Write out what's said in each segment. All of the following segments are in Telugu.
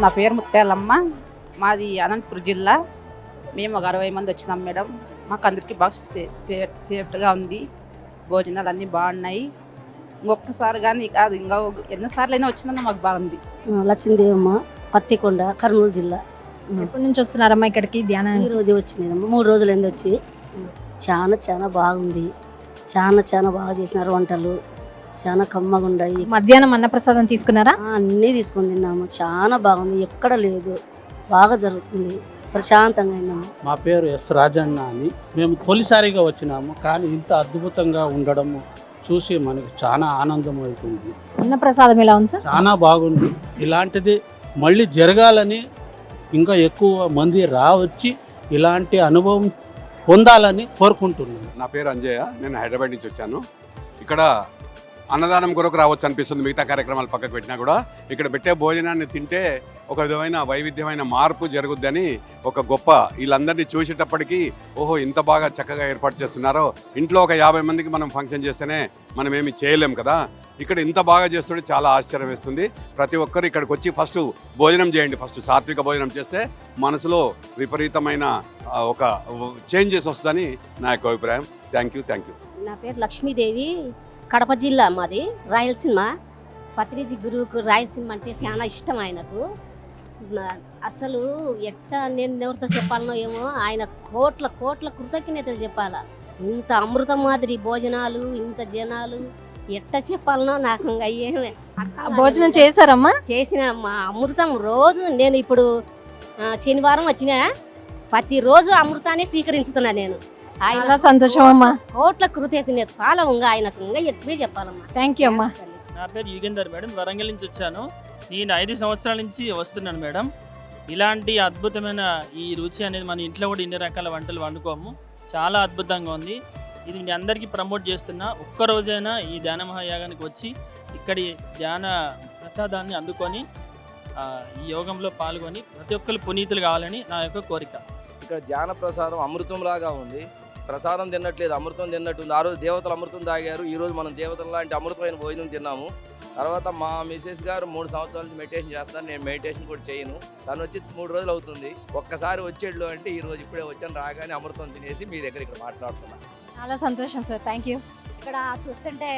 నా పేరు ముత్యాలమ్మ. మాది అనంతపురం జిల్లా. మేము ఒక 60 మంది వచ్చినాం మేడం. మాకు అందరికీ బాగా సేఫ్ట్గా ఉంది. భోజనాలు అన్నీ బాగున్నాయి. ఇంకొకసారి కానీ కాదు, ఇంకా ఎన్నిసార్లు అయినా వచ్చిందన్నా మాకు బాగుంది. లక్ష్మీదేవమ్మ, పత్తికొండ, కర్నూలు జిల్లా. ఎప్పటి నుంచి వస్తున్నారమ్మా ఇక్కడికి ధ్యానం? ఈ రోజు వచ్చినాయమ్మా, 3 రోజులైంది వచ్చి. చాలా బాగుంది. చాలా బాగా చేసినారు వంటలు. చాలా కమ్మగా ఉన్నాయి. మధ్యాహ్నం అన్నప్రసాదం తీసుకున్నారా? అన్నీ తీసుకొని తిన్నాము. చాలా బాగుంది, ఎక్కడ లేదు. బాగా జరుగుతుంది, ప్రశాంతంగా అయిందమ్మా. మా పేరు ఎస్ రాజన్న అని. మేము తొలిసారిగా వచ్చినాము, కానీ ఇంత అద్భుతంగా ఉండడము చూసి మనకు చాలా ఆనందం అవుతుంది. అన్నప్రసాదం ఎలా ఉంది సార్? చాలా బాగుంది. ఇలాంటిది మళ్ళీ జరగాలని, ఇంకా ఎక్కువ మంది రావచ్చి ఇలాంటి అనుభవం పొందాలని కోరుకుంటున్నాను. నా పేరు అంజయ్య. నేను హైదరాబాద్ నుంచి వచ్చాను. ఇక్కడ అన్నదానం కొరకు రావచ్చు అనిపిస్తుంది. మిగతా కార్యక్రమాలు పక్కకు పెట్టినా కూడా ఇక్కడ పెట్టే భోజనాన్ని తింటే ఒక విధమైన వైవిధ్యమైన మార్పు జరుగుద్దని ఒక గొప్ప, వీళ్ళందరినీ చూసేటప్పటికీ ఓహో ఇంత బాగా చక్కగా ఏర్పాటు చేస్తున్నారో. ఇంట్లో ఒక 50 మందికి మనం ఫంక్షన్ చేస్తేనే మనం ఏమి చేయలేం కదా. ఇక్కడ ఇంత బాగా చేస్తుంటే చాలా ఆశ్చర్యం వేస్తుంది. ప్రతి ఒక్కరు ఇక్కడికి వచ్చి ఫస్ట్ భోజనం చేయండి. ఫస్ట్ సాత్విక భోజనం చేస్తే మనసులో విపరీతమైన ఒక చేంజెస్ వస్తుందని నా యొక్క అభిప్రాయం. Thank you. నా పేరు లక్ష్మీదేవి. కడప జిల్లా మాది. రాయలసీమ. పత్రిజీ గురువుకు రాయలసీమ అంటే చాలా ఇష్టం ఆయనకు. అసలు నేను ఎవరితో చెప్పాలనో ఏమో. ఆయన కోట్ల కృతజ్ఞతలు చెప్పాలా. ఇంత అమృతం మాదిరి భోజనాలు, ఇంత జనాలు, చెప్పాలనో నాకు ఇంకా ఏమే. భోజనం చేశారమ్మా? చేసిన మా అమృతం రోజు. నేను ఇప్పుడు శనివారం వచ్చినా, ప్రతిరోజు అమృతాన్ని స్వీకరించుతున్నా నేను. చాలా సంతోషం అమ్మా. కోట్ల కృతజ్ఞత చాలా ఉంగా ఆయనకు. ఇంకా ఎక్కువే చెప్పాలమ్మా. థ్యాంక్ యూ అమ్మా. నా పేరు యుగేందర్ మేడం. వరంగల్ నుంచి వచ్చాను. నేను 5 సంవత్సరాల నుంచి వస్తున్నాను మేడం. ఇలాంటి అద్భుతమైన ఈ రుచి అనేది మన ఇంట్లో కూడా ఇన్ని రకాల వంటలు వండుకోము. చాలా అద్భుతంగా ఉంది. ఇది మీ అందరికీ ప్రమోట్ చేస్తున్నా. ఒక్కరోజైనా ఈ ధ్యాన మహాయాగానికి వచ్చి ఇక్కడి ధ్యాన ప్రసాదాన్ని అందుకొని ఈ యోగంలో పాల్గొని ప్రతి ఒక్కరు పునీతులు కావాలని నా యొక్క కోరిక. ఇక్కడ ధ్యాన ప్రసాదం అమృతంలాగా ఉంది. ప్రసాదం తిన్నట్లేదు, అమృతం తిన్నట్టుంది. ఆ రోజు దేవతలు అమృతం తాగారు, ఈ రోజు మనం దేవతల లాంటి అమృతమైన భోజనం తిన్నాము. తర్వాత మా మిసెస్ గారు 3 సంవత్సరాల నుంచి మెడిటేషన్ చేస్తాను. నేను మెడిటేషన్ కూడా చేయను. తను వచ్చి 3 రోజులు అవుతుంది. ఒక్కసారి వచ్చేళ్ళు అంటే ఈ రోజు ఇప్పుడే వచ్చాను. రాగానే అమృతం తినేసి మీ దగ్గర ఇక్కడ మాట్లాడుతున్నాను. చాలా సంతోషం సార్. Thank you. ఇక్కడ చూస్తుంటే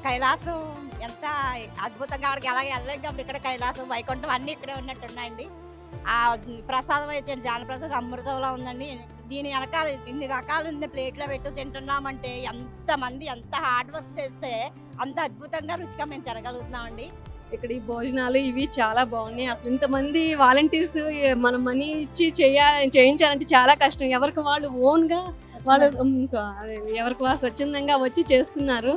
కైలాసం ఎంత అద్భుతంగా, అక్కడికి అలాగే వెళ్ళలేం కాబట్టి ఇక్కడ కైలాసం, వైకుంఠం అన్నీ ఇక్కడే ఉన్నట్టున్నాయండి. ఆ ప్రసాదం అయితే జాన ప్రసాదం అమృతంలో ఉందండి. దీని వెనకాల ఇన్ని రకాలు ఉంది, ప్లేట్లో పెట్టు తింటున్నామంటే ఎంతమంది ఎంత హార్డ్ వర్క్ చేస్తే అంత అద్భుతంగా రుచిగా మేము తినగలుగుతున్నామండి. ఇక్కడ ఈ భోజనాలు ఇవి చాలా బాగున్నాయి. అసలు ఇంతమంది వాలంటీర్స్ మనం మనీ ఇచ్చి చేయించాలంటే చాలా కష్టం. ఎవరికి వాళ్ళు ఓన్గా వాళ్ళు ఎవరికి వాళ్ళు స్వచ్ఛందంగా వచ్చి చేస్తున్నారు.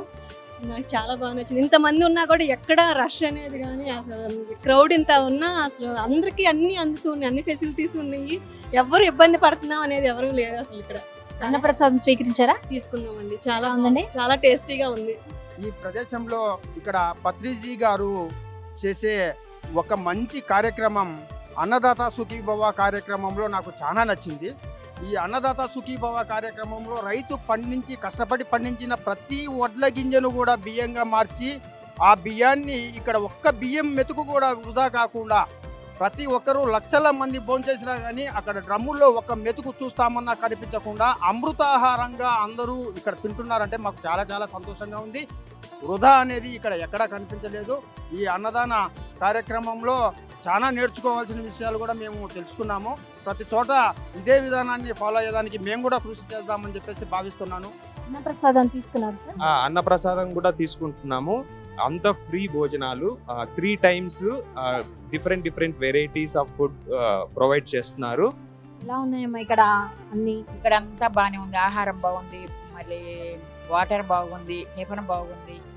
నాకు చాలా బాగా నచ్చింది. ఇంతమంది ఉన్నా కూడా ఎక్కడ రష్ అనేది కానీ, అసలు క్రౌడ్ ఇంత ఉన్నా అసలు అందరికీ అన్నీ అందుతున్నాయి, అన్ని ఫెసిలిటీస్ ఉన్నాయి. ఎవరు ఇబ్బంది పడుతున్నాం అనేది ఎవరు లేదు అసలు. ఇక్కడ అన్నప్రసాదం స్వీకరించారా? తీసుకున్నామండి. చాలా ఉందండి, చాలా టేస్టీగా ఉంది. ఈ ప్రదేశంలో ఇక్కడ పత్రిజీ గారు చేసే ఒక మంచి కార్యక్రమం అన్నదాత సుఖీభవ కార్యక్రమంలో నాకు చాలా నచ్చింది. ఈ అన్నదాత సుఖీభవ కార్యక్రమంలో రైతు కష్టపడి పండించిన ప్రతి వడ్ల గింజను కూడా బియ్యంగా మార్చి, ఆ బియ్యాన్ని ఇక్కడ ఒక్క బియ్యం మెతుకు కూడా వృధా కాకుండా ప్రతి ఒక్కరూ లక్షల మంది భోంచేసినా కానీ అక్కడ డ్రమ్ముల్లో ఒక మెతుకు చూస్తామన్నా కనిపించకుండా అమృతాహారంగా అందరూ ఇక్కడ తింటున్నారంటే మాకు చాలా సంతోషంగా ఉంది. వృధా అనేది ఇక్కడ ఎక్కడా కనిపించలేదు. ఈ అన్నదాన కార్యక్రమంలో చాలా నేర్చుకోవాల్సిన విషయాలు కూడా మేము తెలుసుకున్నాము. ప్రతి చోట ఇదే విధానాన్ని ఫాలో అయ్యేదానికి మేము కూడా కృషి చేద్దామని చెప్పేసి భావిస్తున్నాను. అన్నప్రసాదం తీసుకున్నారు సార్? అన్నప్రసాదం కూడా తీసుకుంటున్నాము. అంత ఫ్రీ భోజనాలు 3 times different varieties of food provide చేస్తున్నారు. ఎలా ఉన్నాయమ్మా ఇక్కడ అన్ని? ఇక్కడ అంతా బాగానే ఉంది. ఆహారం బాగుంది, మళ్ళీ వాటర్ బాగుంది, టిఫిన్ బాగుంది.